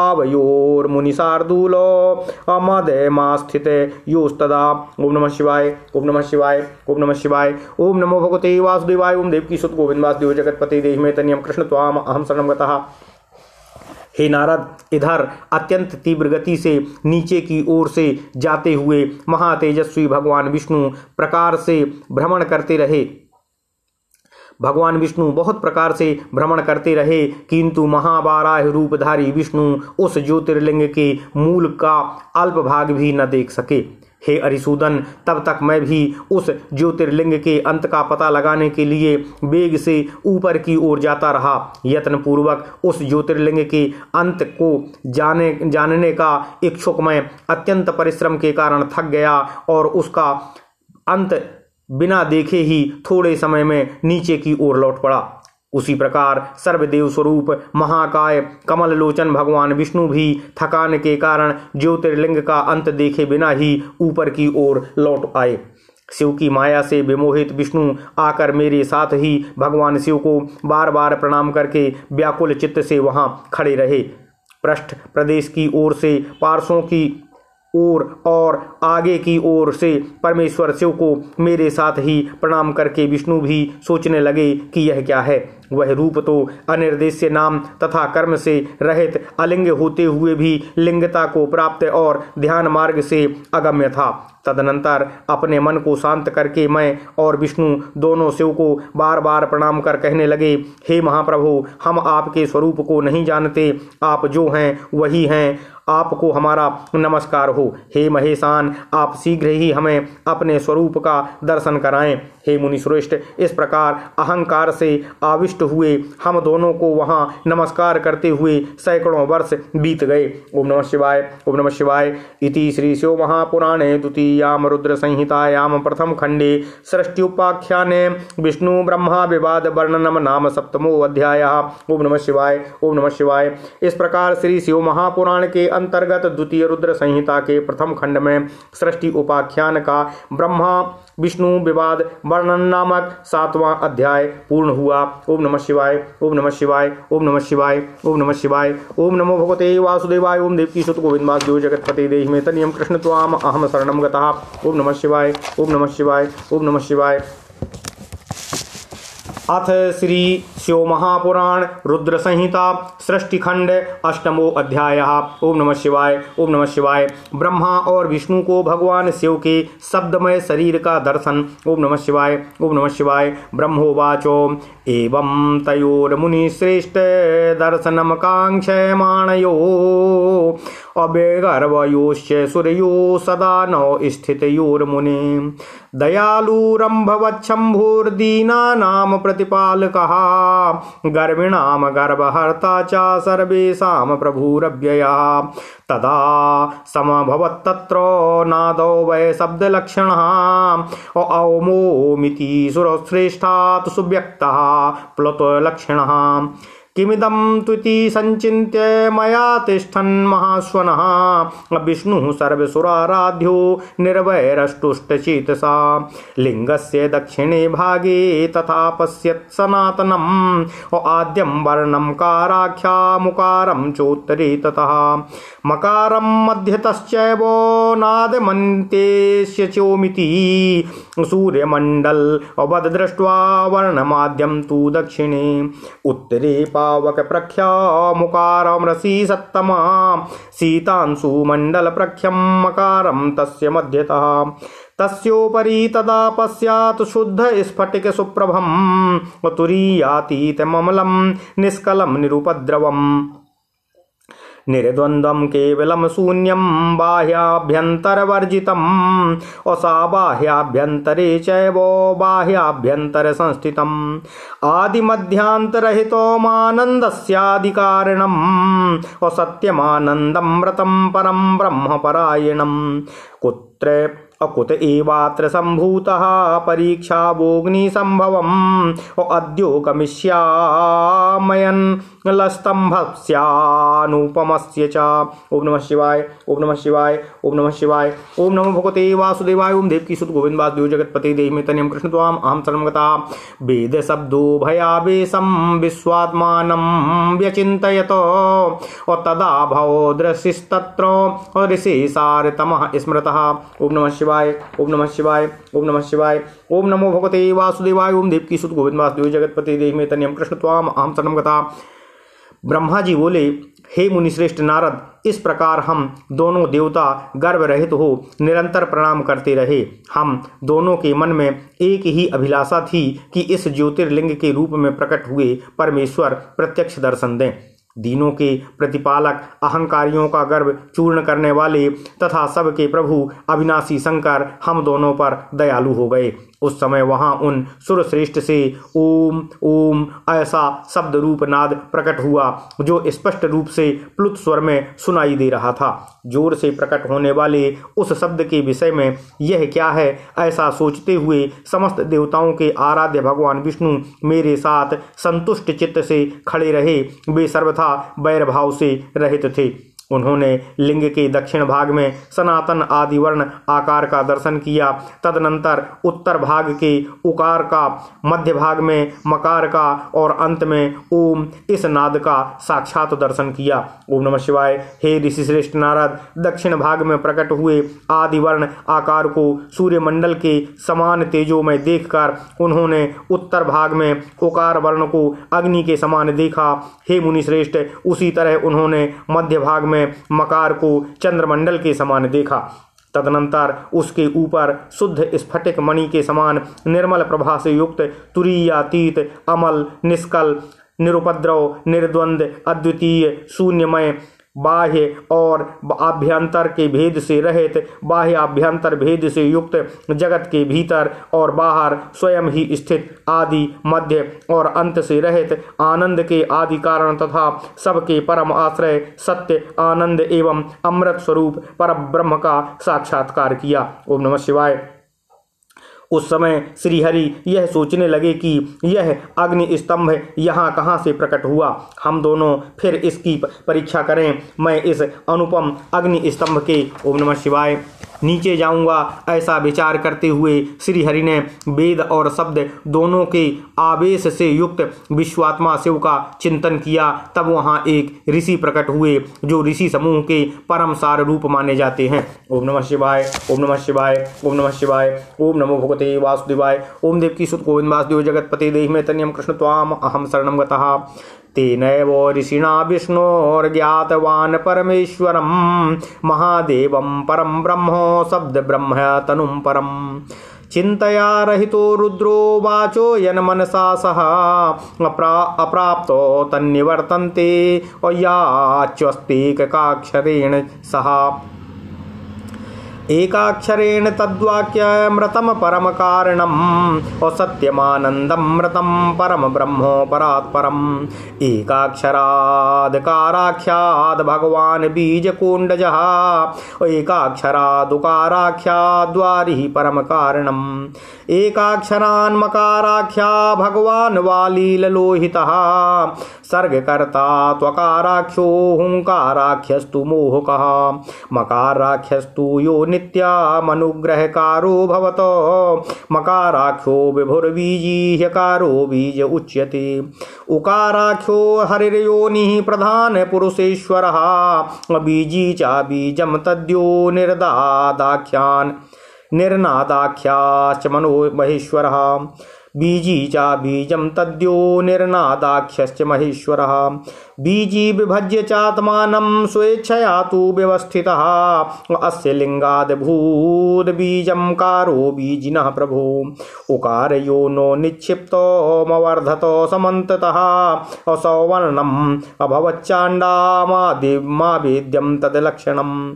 आवयोर्मुनिशार्दूलो मदयमास्थिते योस्तदा। ओम नमः शिवाय। ओम नमः शिवाय। ओम नमः शिवाय। ओम नमो भगवते वासुदेवाय। ओम देवकी सुत गोविंद वासुदेव जगतपते देहि में तनियम कृष्ण त्वाम अहम शरणं गतः। हे नारद, इधर अत्यंत तीव्र गति से नीचे की ओर से जाते हुए महातेजस्वी भगवान विष्णु प्रकार से भ्रमण करते रहे। भगवान विष्णु बहुत प्रकार से भ्रमण करते रहे, किंतु महाबाराह रूपधारी विष्णु उस ज्योतिर्लिंग के मूल का अल्प भाग भी न देख सके। हे अरिसूदन, तब तक मैं भी उस ज्योतिर्लिंग के अंत का पता लगाने के लिए वेग से ऊपर की ओर जाता रहा। यत्न पूर्वक उस ज्योतिर्लिंग के अंत को जानने का इच्छुक मैं अत्यंत परिश्रम के कारण थक गया और उसका अंत बिना देखे ही थोड़े समय में नीचे की ओर लौट पड़ा। उसी प्रकार सर्वदेव स्वरूप महाकाय कमल लोचन भगवान विष्णु भी थकान के कारण ज्योतिर्लिंग का अंत देखे बिना ही ऊपर की ओर लौट आए। शिव की माया से विमोहित विष्णु आकर मेरे साथ ही भगवान शिव को बार बार प्रणाम करके व्याकुल चित्त से वहां खड़े रहे। पृष्ठ प्रदेश की ओर से पार्श्वों की ओर और आगे की ओर से परमेश्वर शिव को मेरे साथ ही प्रणाम करके विष्णु भी सोचने लगे कि यह क्या है। वह रूप तो अनिर्देश्य नाम तथा कर्म से रहित अलिंग होते हुए भी लिंगता को प्राप्त और ध्यान मार्ग से अगम्य था। तदनंतर अपने मन को शांत करके मैं और विष्णु दोनों शिव को बार बार प्रणाम कर कहने लगे, हे महाप्रभु, हम आपके स्वरूप को नहीं जानते, आप जो हैं वही हैं, आपको हमारा नमस्कार हो। हे महेशान, आप शीघ्र ही हमें अपने स्वरूप का दर्शन कराएं। हे मुनिश्रेष्ठ, इस प्रकार अहंकार से आविष्ट हुए हम दोनों को वहां नमस्कार करते हुए सैकड़ों वर्ष बीत गए। ओम नमः शिवाय। ओम नमः शिवाय। इति श्री शिव महापुराणे द्वितीयाम रुद्र संहितायाम प्रथम खंडे सृष्टि-उपाख्याने विष्णु ब्रह्मा विवाद वर्णनम नाम सप्तमो अध्यायः। ओम नमः शिवाय। ओम नमः शिवाय। इस प्रकार श्री शिव महापुराण के अंतर्गत द्वितीय रुद्र संहिता के प्रथम खंड में सृष्टि उपाख्यान का ब्रह्मा विष्णु विवाद वर्णन नामक 7वां अध्याय पूर्ण हुआ। ओम नमः शिवाय। ओम नमः शिवाय। ओम नमः शिवाय। ओम नमः शिवाय। ओम नमो भगवते वासुदेवाय। ओम देवकी सुत गोविंद वासुदेव जगतपते देहि में तनियम कृष्ण त्वाम अहम शरणं गतः। ओम नमः शिवाय। ओम नमः शिवाय। ओम नमः शिवाय। अथ श्री शिव महापुराण रुद्र संहिता सृष्टि खंड अष्टमो अध्यायः। ओम नमः शिवाय। ओम नमः शिवाय। ब्रह्मा और विष्णु को भगवान शिव के शब्दमय शरीर का दर्शन। ओम नमः शिवाय। ओम नमः शिवाय। ब्रह्मोवाचो एवं तयोर्मुनि श्रेष्ठ दर्शनम कांक्षमाणयो अभेगर्वयोश्च सूर्यो सदा नौ स्थितयोर्मुने दयालुरम्भवच्छम्भुर्दीनानां प्रतिपालकः गर्भिणां गर्भहर्ता च सर्वेषां प्रभुरव्ययः तदा समभवत्तत्र नादो वै शब्दलक्षणः औमोमिति सुरश्रेष्ठात् सुव्यक्तः प्लुतलक्षणः किमिदं त्विति संचिन्त्य मया तिष्ठन् महाश्वनः विष्णुः सर्वसुराराध्यो निर्वैरष्टुष्टचेतसा लिंगस्य दक्षिणे भागे तथा पश्यत् सनातनम् आद्यं वर्णं काराख्या मुकारं चोत्तरे ततः मकारं मध्यतश्चैव नादमन्तेस्य चोमिति सूर्यमण्डल अवद दृष्ट्वा वर्णमाद्यं तु दक्षिणे उत्तरे पावक प्रख्या मुकारं रसि सत्तमा सीतांशु मण्डल प्रख्यं मकारं तस्य मध्यतः तस्योपरि तदा पश्यात् शुद्ध स्फटिक सुप्रभं तुरीयातीतममलं निष्कलं निरुपद्रवम् निर्द्वन्द्वं केवलं शून्यं बाह्याभ्यन्तरवर्जितम् असा बाह्याभ्यन्तरे चैव बाह्याभ्यन्तर संस्थितम् आदिमध्यान्तरहितोमानन्दस्यादिकारणम् असत्यमानन्दं व्रतं परं ब्रह्मपरायणम् कुत्र अकुत एवात्र सम्भूतः परीक्षा भोग्नि संभवम् अद्यो गमिष्यामयन् लस्तंभस्यानुपमस्य च। ओम नमः शिवाय, ओम नमः शिवाय, ओम नमः शिवाय, ओम नमो भगवते वासुदेवाय, ओम देवकी सुत गोविंद वासुदेव जगतपते देहि तनियम कृष्ण त्वाम अहम शरणं गता। वेद शब्दो भयावेशं विश्वात्मानं व्यचिन्तयतो तदा भवो दृशिस्तत्र ऋषिसारतमः स्मृतः। ओम नमः शिवाय, ओम नमः शिवाय, ओम नमः शिवाय, ओम नमो भगवते वासुदेवाय, ओम देवकी सुत गोविंद वासुदेव जगतपते देहि तनियम कृष्ण त्वाम अहम शरणं गता। ब्रह्मा जी बोले, हे मुनिश्रेष्ठ नारद, इस प्रकार हम दोनों देवता गर्भ रहित हो निरंतर प्रणाम करते रहे। हम दोनों के मन में एक ही अभिलाषा थी कि इस ज्योतिर्लिंग के रूप में प्रकट हुए परमेश्वर प्रत्यक्ष दर्शन दें। दीनों के प्रतिपालक, अहंकारियों का गर्भ चूर्ण करने वाले तथा सबके प्रभु अविनाशी शंकर हम दोनों पर दयालु हो गए। उस समय वहां उन सुरश्रेष्ठ से ओम ओम ऐसा शब्द रूप नाद प्रकट हुआ जो स्पष्ट रूप से प्लुत स्वर में सुनाई दे रहा था। जोर से प्रकट होने वाले उस शब्द के विषय में यह क्या है, ऐसा सोचते हुए समस्त देवताओं के आराध्य भगवान विष्णु मेरे साथ संतुष्ट चित्त से खड़े रहे। वे सर्वथा वैर भाव से रहित थे। उन्होंने लिंग के दक्षिण भाग में सनातन आदि वर्ण आकार का दर्शन किया। तदनंतर उत्तर भाग के उकार का, मध्य भाग में मकार का और अंत में ओम इस नाद का साक्षात दर्शन किया। ओम नमः शिवाय। हे ऋषि श्रेष्ठ नारद, दक्षिण भाग में प्रकट हुए आदि वर्ण आकार को सूर्यमंडल के समान तेजो में देखकर उन्होंने उत्तर भाग में उकार वर्ण को अग्नि के समान देखा। हे मुनि श्रेष्ठ, उसी तरह उन्होंने मध्य भाग में मकार को चंद्रमंडल के समान देखा। तदनंतर उसके ऊपर शुद्ध स्फटिक मणि के समान निर्मल प्रभा से युक्त तुरीयातीत अमल निष्कल निरुपद्रव निर्द्वंद अद्वितीय शून्यमय बाह्य और आभ्यंतर के भेद से रहित बाह्य आभ्यंतर भेद से युक्त जगत के भीतर और बाहर स्वयं ही स्थित आदि मध्य और अंत से रहित आनंद के आदि कारण तथा सबके परम आश्रय सत्य आनंद एवं अमृत स्वरूप परब्रह्म का साक्षात्कार किया। ओम नमः शिवाय। उस समय श्रीहरि यह सोचने लगे कि यह अग्नि स्तंभ यहाँ कहाँ से प्रकट हुआ। हम दोनों फिर इसकी परीक्षा करें। मैं इस अनुपम अग्नि स्तंभ के ओम नमः शिवाय नीचे जाऊंगा, ऐसा विचार करते हुए श्रीहरि ने वेद और शब्द दोनों के आवेश से युक्त विश्वात्मा शिव का चिंतन किया। तब वहाँ एक ऋषि प्रकट हुए जो ऋषि समूह के परम सार रूप माने जाते हैं। ओम नमः शिवाय, ओम नमः शिवाय, ओम नमः शिवाय, ओम नमो भगवते वासुदेवाय, ओम देवकी सुत गोविंद वासुदेव जगतपते देहि मे तनियम कृष्ण त्वाम अहम शरणं गतः। तेनैव ऋषिणा विष्णोर्ज्ञातवान् परमेश्वरं महादेवं परं ब्रह्मो शब्द ब्रह्म तनुं परं चिंतया रहितो रुद्रो वाचो यन मनसा सह अप्राप्तो तन्निवर्तन्ते याच्वस्तेकाक्षरेण सह। एकाक्षरेण तद्वाक्यमृतं परम कारणम् और सत्यमानन्दमृतं परम ब्रह्मो परात्परम् एकाक्षरादकाराख्याद् भगवान् बीजकुण्डजः एकाक्षरादुकाराख्याद्वारिः परम कारणम् एकाक्षरान् मकाराख्या भगवान् वालीललोहितः सर्गकर्ता त्वकाराख्यो हुंकाराख्यस्तु मोहकः मकाराख्यस्तु यो नित्यामनुग्रहकारो भवतो मकाराख्यो विभुर्बीजी ह्यकारो बीज उच्यते उकाराख्यो हरिर्योनिः प्रधान पुरुषेश्वरः बीजी च बीजं तद्यो निर्नादाख्याश्च मनो महेश्वरः बीजी च बीजं तद्यो निर्नादाख्यश्च महेश्वरः बीजी विभज्य चात्मानं स्वेच्छया तु व्यवस्थितः अस्य लिंगाद् भूद् बीजं कारो बीजिनः प्रभो उकार यो नो निक्षिप्तो मवर्धतो समन्ततः असौवर्णम् अभवच्चाण्डामादिमावेद्यं तद्लक्षणम्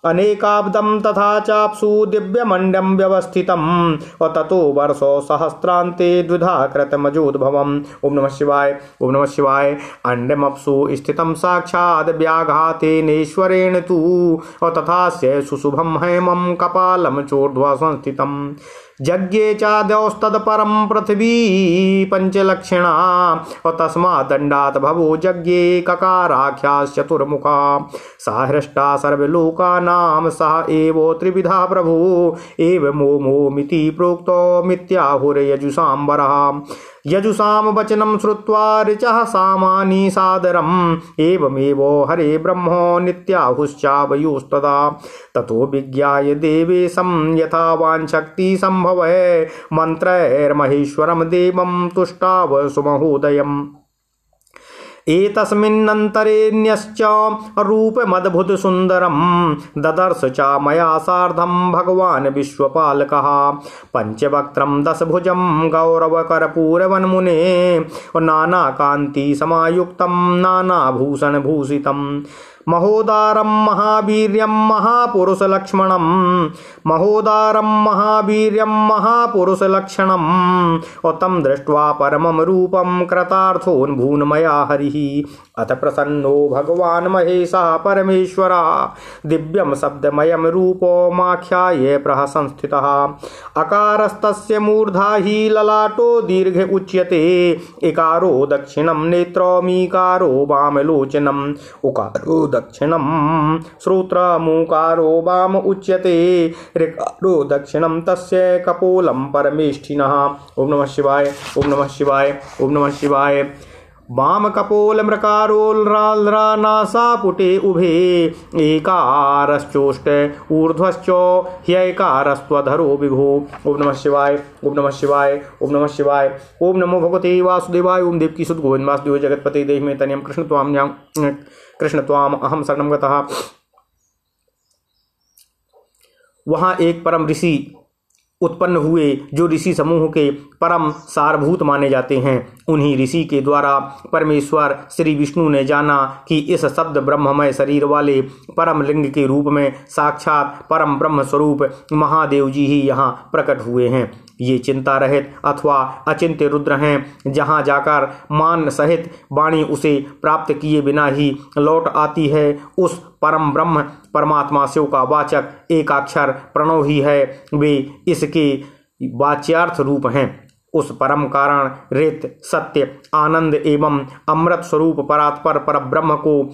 अनेकाब्दं तथा चाप्सु दिव्यमण्डं व्यवस्थितं ततो वर्षो सहस्रान्ते द्विधा कृतमजोद्भवम्। ओम नमः शिवाय। ओम नमः शिवाय। अंडमप्सु स्थितं साक्षात् व्याघातेनेश्वरेण तु तथास्य सुशुभं हेमं कपालं चोर्ध्वा संस्थितम् यज्ञे चाद्यौस्तदपरं पृथिवी पंचलक्षणा तस्मादण्डात् भवो यज्ञे ककाराख्याश्चतुर्मुखा सा हृष्टा सर्वलोकानां सह एवो त्रिविधा प्रभु एवमोमिति प्रोक्तो मिथ्याहुर्यजुषाम्बरः यजुषां वचनं श्रुत्वा ऋचः सामानि सादरम् एवमेवो हरे ब्रह्मो नित्याहुश्चावयोस्तदा ततो विज्ञाय देवेशं यथा वाञ्छक्ति सम्भवः मन्त्रैर्महेश्वरं देवं तुष्टाव सुमहोदयम् एतस्मिन्नन्तरेऽन्यश्च रूपमद्भुत सुन्दरं ददर्श च मया सार्धं भगवान् विश्वपालकः पंचवक्त्रं दशभुजं गौरवकर्पूरवन्मुने नानाकान्ति समायुक्तं नानाभूषणभूषितं महोदारं महावीर्यं महापुरुषलक्ष्मणं तं दृष्ट्वा परमं रूपं कृतार्थोऽन्भून्मया हरिः अथ प्रसन्नो भगवान् महेशः परमेश्वरः दिव्यं शब्दमयं रूपमाख्याय प्रहसंस्थितः अकारस्तस्य मूर्धा हि ललाटो दीर्घ उच्यते इकारो दक्षिणं नेत्रमीकारो वामलोचनम् उकारो दक्षिणं श्रोत्रमुकारो वाम उच्यते ऋकारो दक्षिणं तस्य कपोलं परमेष्ठिनः। ओम नमः शिवाय। ओम नमः शिवाय। ओम नमः शिवाय। वाम कपोल मृकारोल्रानासापुटे उभे एकारश्चोष्ट ऊर्ध्वश्च ह्यैकारस्त्वधरो विभो। ओम नमः शिवाय। ओम नमः शिवाय। ओम नमः शिवाय। ओम नमो भगवते वासुदेवाय। ओम देवकी सुत गोविंद वासुदेव जगतपते देहि मे तनयं कृष्ण त्वाम अहम शरणं गतः। वहाँ एक परम ऋषि उत्पन्न हुए जो ऋषि समूह के परम सारभूत माने जाते हैं। उन्हीं ऋषि के द्वारा परमेश्वर श्री विष्णु ने जाना कि इस शब्द ब्रह्ममय शरीर वाले परम लिंग के रूप में साक्षात परम ब्रह्म स्वरूप महादेव जी ही यहाँ प्रकट हुए हैं। ये चिंता रहित अथवा अचिंत्य रुद्र हैं। जहाँ जाकर मान सहित वाणी उसे प्राप्त किए बिना ही लौट आती है। उस परम ब्रह्म परमात्मा शिव का वाचक एकाक्षर प्रणव ही है। वे इसके वाच्यार्थ रूप हैं। उस परम कारण रित सत्य आनंद एवं अमृत स्वरूप परात्पर परब्रह्म को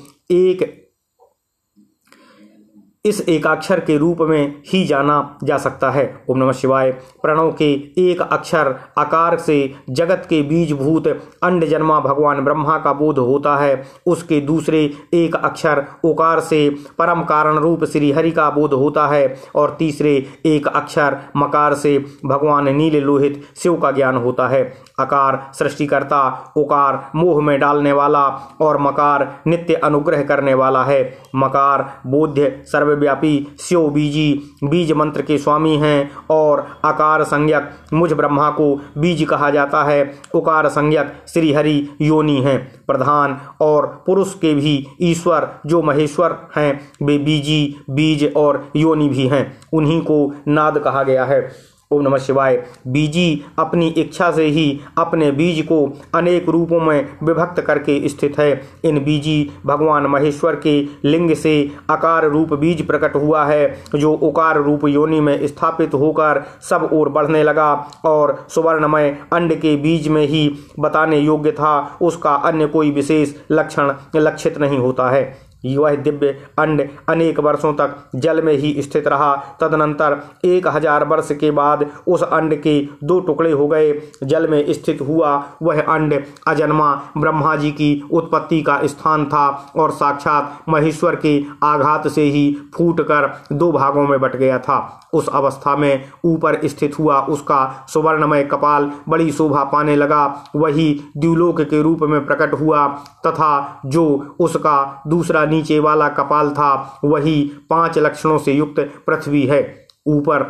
इस एकाक्षर के रूप में ही जाना जा सकता है। ओम नमः शिवाय। प्रणव के एक अक्षर आकार से जगत के बीजभूत अंड जन्मा भगवान ब्रह्मा का बोध होता है। उसके दूसरे एक अक्षर ओकार से परम कारण रूप श्री हरि का बोध होता है और तीसरे एक अक्षर मकार से भगवान नील लोहित शिव का ज्ञान होता है। अकार सृष्टिकर्ता, उकार मोह में डालने वाला और मकार नित्य अनुग्रह करने वाला है। मकार बोध्य सर्वव्यापी स्यो बीजी बीज मंत्र के स्वामी हैं और अकार संज्ञक मुझ ब्रह्मा को बीज कहा जाता है। उकार संज्ञक श्री हरि योनि हैं। प्रधान और पुरुष के भी ईश्वर जो महेश्वर हैं वे बीजी बीज और योनि भी हैं। उन्हीं को नाद कहा गया है। ओम नमः शिवाय। बीजी अपनी इच्छा से ही अपने बीज को अनेक रूपों में विभक्त करके स्थित है। इन बीजी भगवान महेश्वर के लिंग से आकार रूप बीज प्रकट हुआ है, जो उकार रूप योनि में स्थापित होकर सब ओर बढ़ने लगा और सुवर्णमय अंड के बीज में ही बताने योग्य था। उसका अन्य कोई विशेष लक्षण लक्षित नहीं होता है। वह दिव्य अंड अनेक वर्षों तक जल में ही स्थित रहा। तदनंतर 1000 वर्ष के बाद उस अंड के 2 टुकड़े हो गए। जल में स्थित हुआ वह अंड अजन्मा ब्रह्मा जी की उत्पत्ति का स्थान था और साक्षात महेश्वर के आघात से ही फूटकर 2 भागों में बट गया था। उस अवस्था में ऊपर स्थित हुआ उसका सुवर्णमय कपाल बड़ी शोभा पाने लगा। वही द्युलोक के रूप में प्रकट हुआ तथा जो उसका दूसरा नीचे वाला कपाल था वही 5 लक्षणों से युक्त पृथ्वी है। ऊपर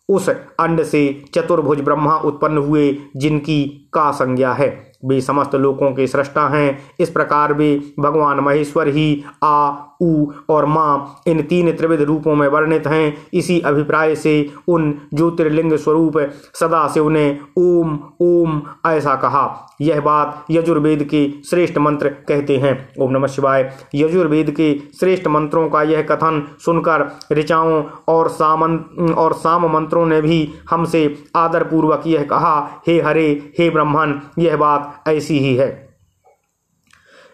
उस अंड से चतुर्भुज ब्रह्मा उत्पन्न हुए, जिनकी का संज्ञा है। वे समस्त लोकों के सृष्टा हैं। इस प्रकार वे भगवान महेश्वर ही आ, उ और माँ इन 3 त्रिविध रूपों में वर्णित हैं। इसी अभिप्राय से उन ज्योतिर्लिंग स्वरूप सदाशिव ने ओम ओम ऐसा कहा। यह बात यजुर्वेद के श्रेष्ठ मंत्र कहते हैं। ओम नमः शिवाय। यजुर्वेद के श्रेष्ठ मंत्रों का यह कथन सुनकर ऋचाओं और साम मंत्रों ने भी हमसे आदरपूर्वक यह कहा, हे हरे, हे ब्रह्मन, यह बात ऐसी ही है।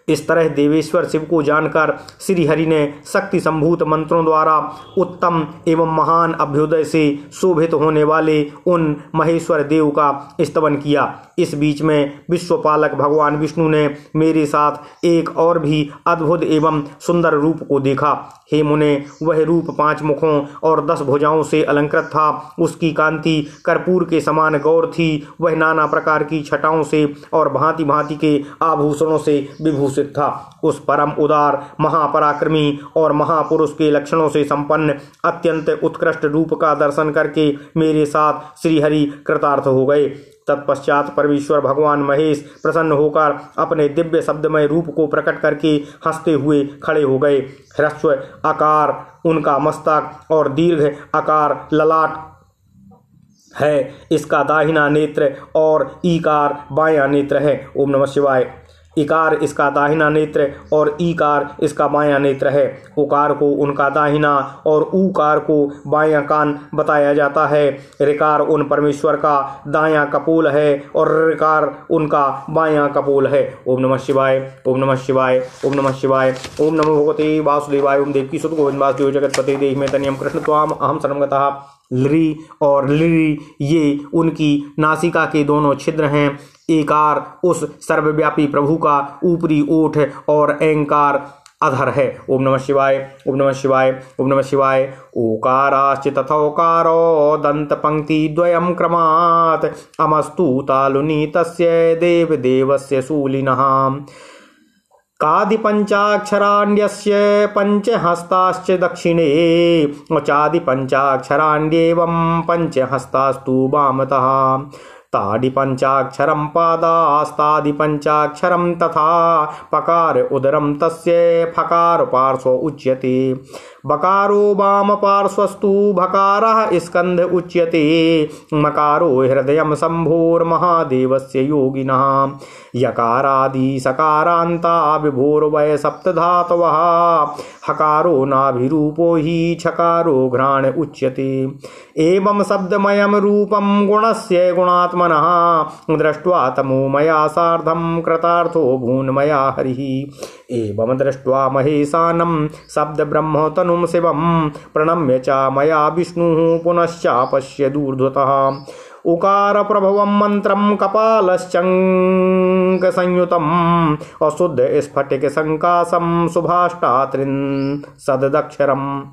इस तरह देवेश्वर शिव को जानकर श्री हरि ने शक्ति संभूत मंत्रों द्वारा उत्तम एवं महान अभ्युदय से शोभित होने वाले उन महेश्वर देव का स्तवन किया। इस बीच में विश्वपालक भगवान विष्णु ने मेरे साथ एक और भी अद्भुत एवं सुंदर रूप को देखा। हे मुने, वह रूप 5 मुखों और 10 भुजाओं से अलंकृत था। उसकी कांति कर्पूर के समान गौर थी। वह नाना प्रकार की छटाओं से और भांति भांति के आभूषणों से विभूषित था। उस परम उदार महापराक्रमी और महापुरुष के लक्षणों से संपन्न अत्यंत उत्कृष्ट रूप का दर्शन करके मेरे साथ श्रीहरि कृतार्थ हो गए। तत्पश्चात परमेश्वर भगवान महेश प्रसन्न होकर अपने दिव्य शब्दमय रूप को प्रकट करके हंसते हुए खड़े हो गए। ह्रस्व आकार उनका मस्तक और दीर्घ आकार ललाट है। इसका दाहिना नेत्र और ईकार बायां नेत्र है। ओम नमः शिवाय। इकार इसका दाहिना नेत्र और ईकार इसका बायां नेत्र है। उकार को उनका दाहिना और ऊकार को बायां कान बताया जाता है। ऋकार उन परमेश्वर का दायां कपोल है और ऋकार उनका बायां कपोल है। ओम नमः शिवाय। ओम नमः शिवाय। ओम नमः शिवाय। ओम नमो भगवते वासुदेवाय। ओम देवकी सुत गोविंद वासुदेव जगतपते देहि में तनियम कृष्ण त्वाम अहम शरणं गतः। लृ और लृ ये उनकी नासिका के दोनों छिद्र हैं। एकार उस सर्वव्यापी प्रभु का ऊपरी ओठ और ऐंकार अधर है। ओम नमः शिवाय। ओम नमः शिवाय। ओम नमः शिवाय। ओकाराश्च तथोकारो दंत पंक्ति द्वयं क्रमात् अमस्तु तालुनी तस्य देव देवस्य शूलिनः। कादि पंचाक्षराण्यस्य पंचहस्ताश्च दक्षिणे चादि पंचाक्षराण्येवं पंचहस्तास्तु वामतः। तादि पंचाक्षरं पादास्तादि पंचाक्षरं तथा पकार उदरं तस्य फकार पार्श्व उच्यते। बकारो वाम पार्श्वस्तु भकारः स्कंध उच्यते। मकारो हृदयं शंभोर्महादेवस्य योगिनः। यकारादि सकारान्ता विभोर्वय सप्तधातवः। हकारो नाभिरूपो हि छकारो घ्राण उच्यते। एवं शब्दमयं रूपं गुणस्य गुणात्मनः दृष्ट्वा तमो मया सार्धं कृतार्थो भून्मया हरिः। एवं दृष्ट्वा महेशानं शब्द ब्रह्म तनुं शिवं प्रणम्य च मया विष्णुः पुनश्चापश्य दूर्ध्वतः। उकार प्रभवं मंत्रं कपालश्चंक संयुतम् अशुद्ध स्फटिक संकाशं सुभाष्टात्रिंशदक्षरम्।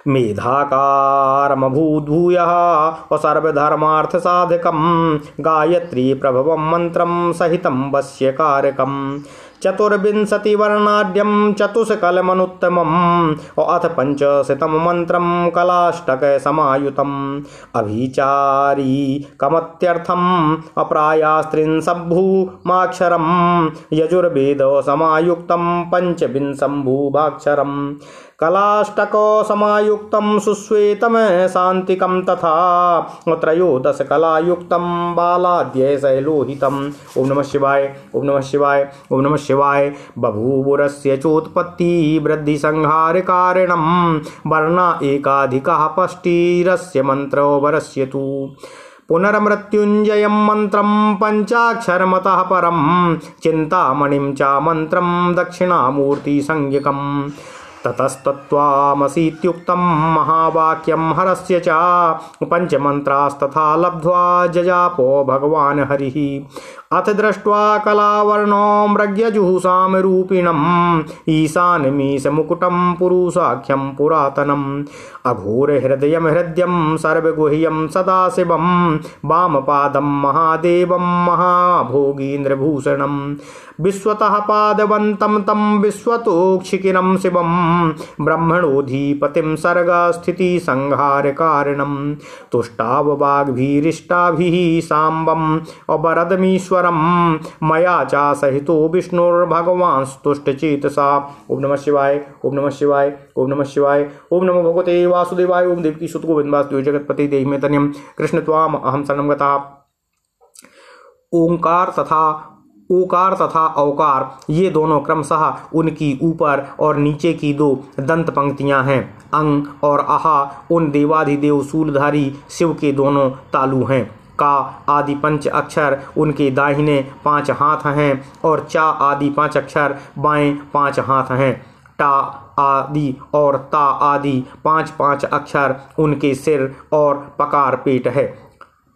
मेधाकारमभूद्भूयः सर्वधर्मार्थसाधकं गायत्री प्रभवं मंत्रं सहितं वश्यकारकम् चतुर्विंशतिवर्णाढ्यं चतुष्कलमनुत्तमम् अथ पंचशतं मंत्रं कलाष्टक समायुतम् अभिचारी कमत्यर्थम् अप्रायास्त्रिंशद्भूमाक्षरं यजुर्वेद समायुक्तं पंचविंशम्भूभाक्षरम् कलाष्टको समायुक्तं सुश्वेतम शांतिकं तथा त्रयोदश कलायुक्तं बालाद्य शैलोहितम्। ओम नमः शिवाय, ओम नमः शिवाय, ओम नमः शिवाय। बभूवुरस्य चोत्पत्ति वृद्धि संहार कारणं वर्णा एकाधिकः पष्टिरस्य मंत्रो वरस्य तु पुनर्मृत्युंजयं मंत्रं पंचाक्षरमतः परं चिंतामणिं च मंत्रं दक्षिणामूर्ति संज्ञकम् ततस्तत्त्वामसीत्युक्तं महावाक्यं हरस्य च पंचमन्त्रास्तथा लब्ध्वा जजापो भगवान् हरिः अथ दृष्ट्वा कलावर्णो मृग्यजुहुषां रूपिणम् ईशानमीशमुकुटं पुरुषाख्यं पुरातनम् अघोरहृदयं हृद्यं सर्वगुह्यं सदाशिवं वामपादं महादेवं महाभोगीन्द्रभूषणं विश्वतः पादवन्तं तं विश्वतोक्षिकिनं शिवं ब्रह्मणोऽधिपतिं सर्गस्थितिसंहारकारणं तुष्टाववाग्भिरिष्टाभिः साम्बम् अवरदमीश्वरं मया च सहितो विष्णुर्भगवांस्तुष्टचेतसा। ओम नमः शिवाय, ओम नमः शिवाय, ओम नमः शिवाय। ओम नमो भगवते वासुदेवाय। ओम देवकी सुत गोविंद वासुदेव जगतपति देहि मे तन्यम कृष्ण त्वाम अहम शरणं गतः। ओकार तथा औकार ये दोनों क्रमशः उनकी ऊपर और नीचे की दो दंत पंक्तियां हैं। अंग और आहा उन देवाधिदेव शूलधारी शिव के दोनों तालु हैं। का आदि 5 अक्षर उनके दाहिने 5 हाथ हैं और चा आदि 5 अक्षर बाएं 5 हाथ हैं। टा आदि और ता आदि 5 अक्षर उनके सिर और पकार पेट है।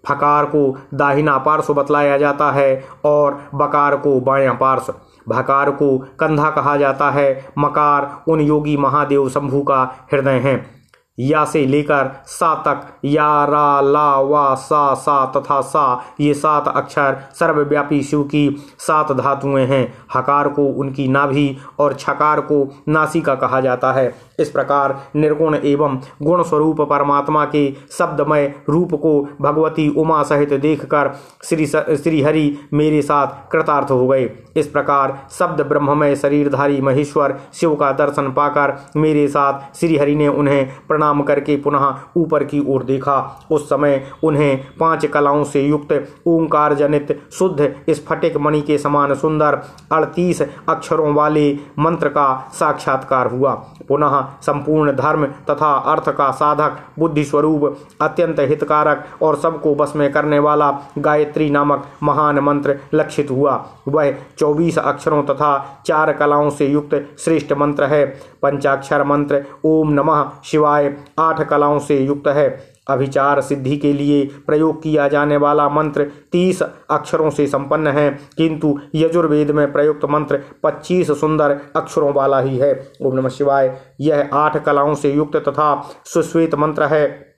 फकार को दाहिना पार्श्व बतलाया जाता है और बकार को बायां पार्श्व। भकार को कंधा कहा जाता है। मकार उन योगी महादेव शंभु का हृदय है। या से लेकर सा तक या रा ला वा सा तथा सा ये 7 अक्षर सर्वव्यापी शिव की 7 धातुएं हैं। हकार को उनकी नाभि और छकार को नासिका कहा जाता है। इस प्रकार निर्गुण एवं गुण स्वरूप परमात्मा के शब्दमय रूप को भगवती उमा सहित देखकर श्री हरि मेरे साथ कृतार्थ हो गए। इस प्रकार शब्द ब्रह्ममय शरीरधारी महेश्वर शिव का दर्शन पाकर मेरे साथ श्री हरि ने उन्हें प्रणाम करके पुनः ऊपर की ओर देखा। उस समय उन्हें 5 कलाओं से युक्त ओंकार जनित शुद्ध स्फटिक मणि के समान सुंदर 38 अक्षरों वाले मंत्र का साक्षात्कार हुआ। पुनः संपूर्ण धर्म तथा अर्थ का साधक, बुद्धि स्वरूप, अत्यंत हितकारक और सबको बस में करने वाला गायत्री नामक महान मंत्र लक्षित हुआ। वह 24 अक्षरों तथा 4 कलाओं से युक्त श्रेष्ठ मंत्र है। पंचाक्षर मंत्र ओम नमः शिवाय 8 कलाओं से युक्त है। अभिचार सिद्धि के लिए प्रयोग किया जाने वाला मंत्र 30 अक्षरों से संपन्न है, किंतु यजुर्वेद में प्रयुक्त मंत्र 25 सुंदर अक्षरों वाला ही है। ओम नमः शिवाय। यह 8 कलाओं से युक्त तथा सुश्वेत मंत्र है,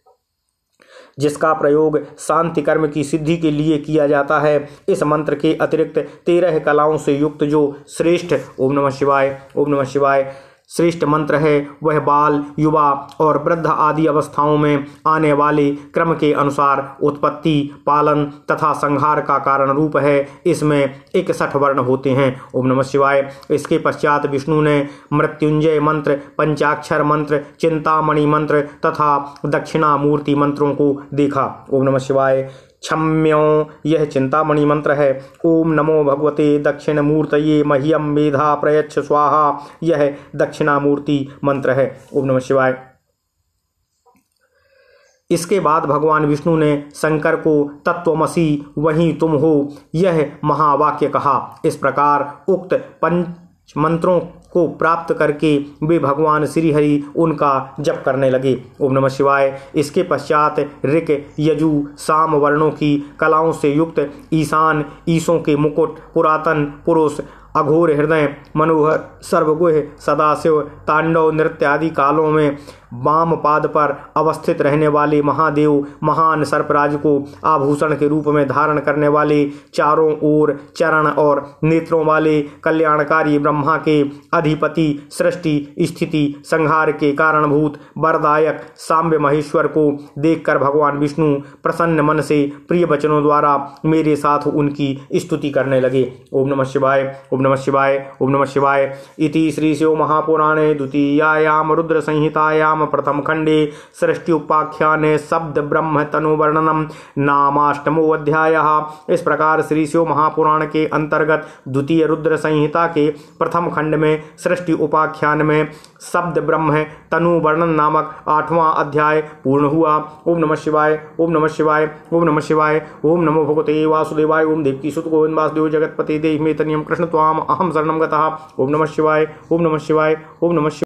जिसका प्रयोग शांति कर्म की सिद्धि के लिए किया जाता है। इस मंत्र के अतिरिक्त 13 कलाओं से युक्त जो श्रेष्ठ ओम नमः शिवाय, ओम नमः शिवाय श्रेष्ठ मंत्र है, वह बाल, युवा और वृद्ध आदि अवस्थाओं में आने वाले क्रम के अनुसार उत्पत्ति, पालन तथा संहार का कारण रूप है। इसमें 61 वर्ण होते हैं। ओम नमः शिवाय। इसके पश्चात विष्णु ने मृत्युंजय मंत्र, पंचाक्षर मंत्र, चिंतामणि मंत्र तथा दक्षिणामूर्ति मंत्रों को देखा। ओम नमः शिवाय। क्षम्यो यह चिंतामणि मंत्र है। ओम नमो भगवते दक्षिणमूर्तये मह्यम मेधा प्रयच्छ स्वाहा यह दक्षिणामूर्ति मंत्र है। ओम नमः शिवाय। इसके बाद भगवान विष्णु ने शंकर को तत्वमसि वहीं तुम हो यह महावाक्य कहा। इस प्रकार उक्त पंच मंत्रों को प्राप्त करके वे भगवान श्री हरि उनका जप करने लगे। ओम नमः शिवाय। इसके पश्चात ऋक, यजु, साम वर्णों की कलाओं से युक्त ईशान, ईशों के मुकुट, पुरातन, पुरुष, अघोर हृदय, मनोहर, सर्वगुह, सदाशिव, तांडव नृत्य आदि कालों में वाम पाद पर अवस्थित रहने वाले महादेव महान सर्पराज को आभूषण के रूप में धारण करने वाले, चारों ओर चरण और नेत्रों वाले कल्याणकारी ब्रह्मा के अधिपति, सृष्टि स्थिति संहार के कारणभूत वरदायक सांब महेश्वर को देखकर भगवान विष्णु प्रसन्न मन से प्रिय वचनों द्वारा मेरे साथ उनकी स्तुति करने लगे। ओम नमः शिवाय, ओम नमः शिवाय, ओम नमः शिवाय। इति श्री शिव महापुराणे द्वितीयायाम रुद्र संहितायाम प्रथम खंडे सृष्टि उपाख्याने शब्द ब्रह्म तनु वर्णनम नामाष्टमो अध्यायः। इस प्रकार श्री शिव महापुराण के अंतर्गत द्वितीय रुद्र संहिता के प्रथम खंड में सृष्टि उपाख्यान में शब्द ब्रह्म तनु वर्णन नामक 8वां अध्याय पूर्ण हुआ। ओम नमः शिवाय, ओम नमः शिवाय, ओम नमः शिवाय। ओम नमो भगवते वासुदेवाय। ओम देवकी सुत गोविंद वासुदेव जगतपते देहि मे तनियम कृष्ण त्वाम अहम शरणं गतः। ओम नमः शिवाय, ओम नमः शिवाय, ओम नमः शिवाय।